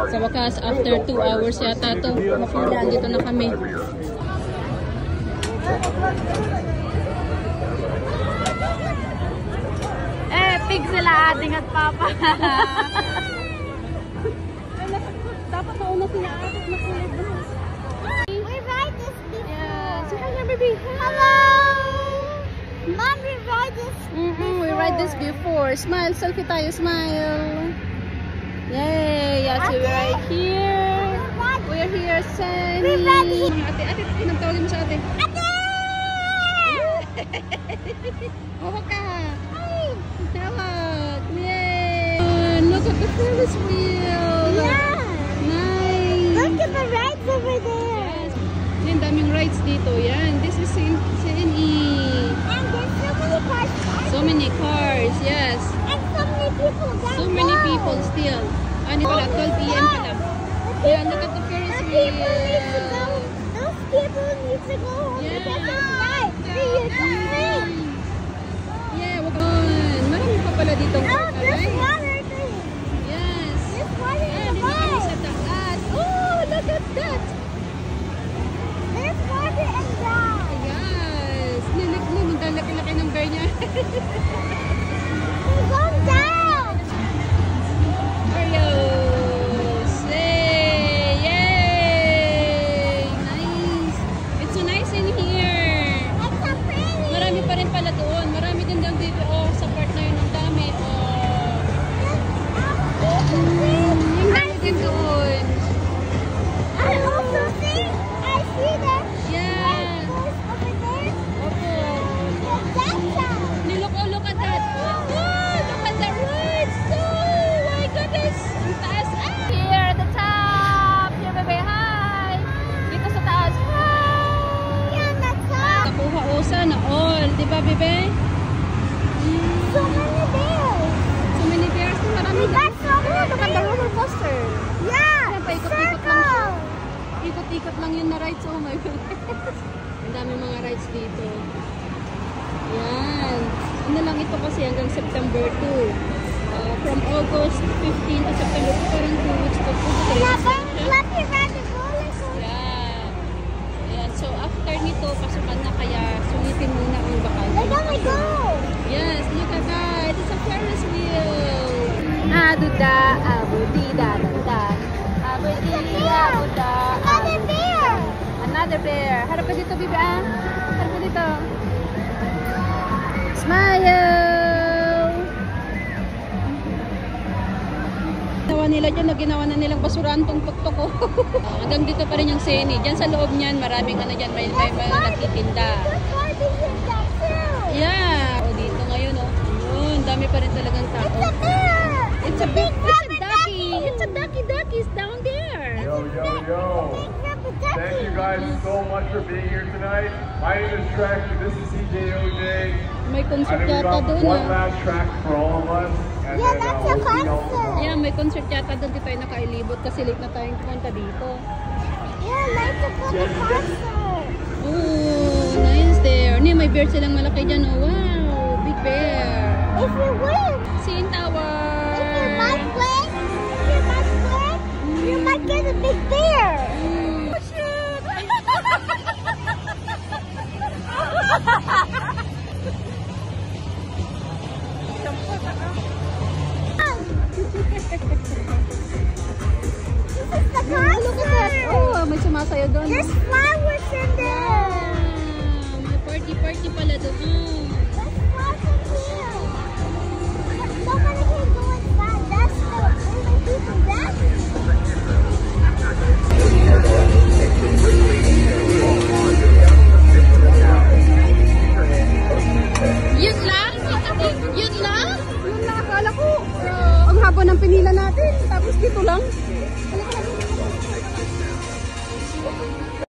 Sa wakas, after 2 hours yata to, dito na kami. Pig sila ating at papa. Dapat mauna sila ating makulit. We ride this before. Yeah. Say hi, baby. Hello. Mom, we ride this before. We ride this before. Smile. Selfie tayo. Smile. Yay. Yes, we're right here. We're here, Sunny. We're ready. Ate, pinagtawagin mo sa ate. Ate! Oh, ka. Tawag. Yay. Look at the Ferris wheel. Yeah. Nice. Look at the rides over there. Yes. Yan, daming rides dito. Yan. This is CNE. And there's so many cars. So many cars. Yes. And so many people. So many people still. Ano pala? 12 p.m. pala. Yeah, look at the Ferris wheel. Those people need to go home. Yeah. Because it's night. Yeah, wag on. Marami pa pala dito. Oh, there's water thing. Yes. There's water in the Dito kami boat. sa taas. Oh, look at that. There's water in that. Yes. Nilaglag ang laki-laki ng bear niya. We're going down. Oreos. Yay! Nice. It's so nice in here. It's so pretty. Marami pa rin pala doon. Marami din daw dito. Oh, sa part na yun ang dami. Oh. Yung dami din doon. I also see. I see that. Yeah. There's over there. Opo. There's that. Look at that. Oh, look at the rides. Oh, my goodness. Ang taas. Ah. Here at the top. Here, baby. Hi. Dito sa taas. Yeah, that's up. Nakuha o sana all. Diba, bebe? So many bears. So many bears. Marami We na. got so many Look at the bears. roller coaster. Yeah. Yan, paikot-ikot lang siya. Circle. Ikot-ikot lang yun na rides. Oh my goodness. Ang dami mga rides dito. Yan. Ano lang ito kasi hanggang September 2. From August 15 to September 2. Parang 2 weeks to 2 Yeah, days. but let me ride the roller coaster. Yeah. Ayan. So after nito, pasukan na kaya sulitin muna ang bakal. We're gonna go. Yes, look at that. It's a Ferris wheel. Aduda, abudida, da. Abudida, abuda. Another bear. Another bear. Harap ka dito, bibi ah. Harap ka dito. Smile! Ginawa nila dyan, ginawa na nilang basurahan tong tuktok ko. Hanggang dito pa rin yung CNE. Dyan sa loob niyan, maraming ano dyan, may nagtitinda. There's Barbie in that too. Yeah! O dito ngayon, oh. Yun, dami pa rin talagang tao. It's a bear. It's a big, it's a ducky. It's a ducky. Ducky's down there. Yo, yo, yo. Thank you guys so much for being here tonight. My name is Trek. This is CJOJ. May I concert think we yata got doon one ah. last track for all of us. And Yeah, then, that's a we'll see y'all concert. tomorrow. Yeah, may concert yata doon. Di tayo nakailibot kasi late na tayong pumunta dito. Yeah, like to go to concert. Oh, nice there. May bear silang malaki dyan. Oh, wow, big bear. If you win, CN Tower. if you might win, you might get a big bear. Mm. This is the Oh, look at that. concert. Oh, may sumasayo doon. There's flowers in there. Wow, may party pala doon. There's flowers in here. Nobody can go inside. That's the only people dancing. Yun lang? Yun lang? Yun lang, akala ko. Ang haba ng pinila natin. Tapos dito lang.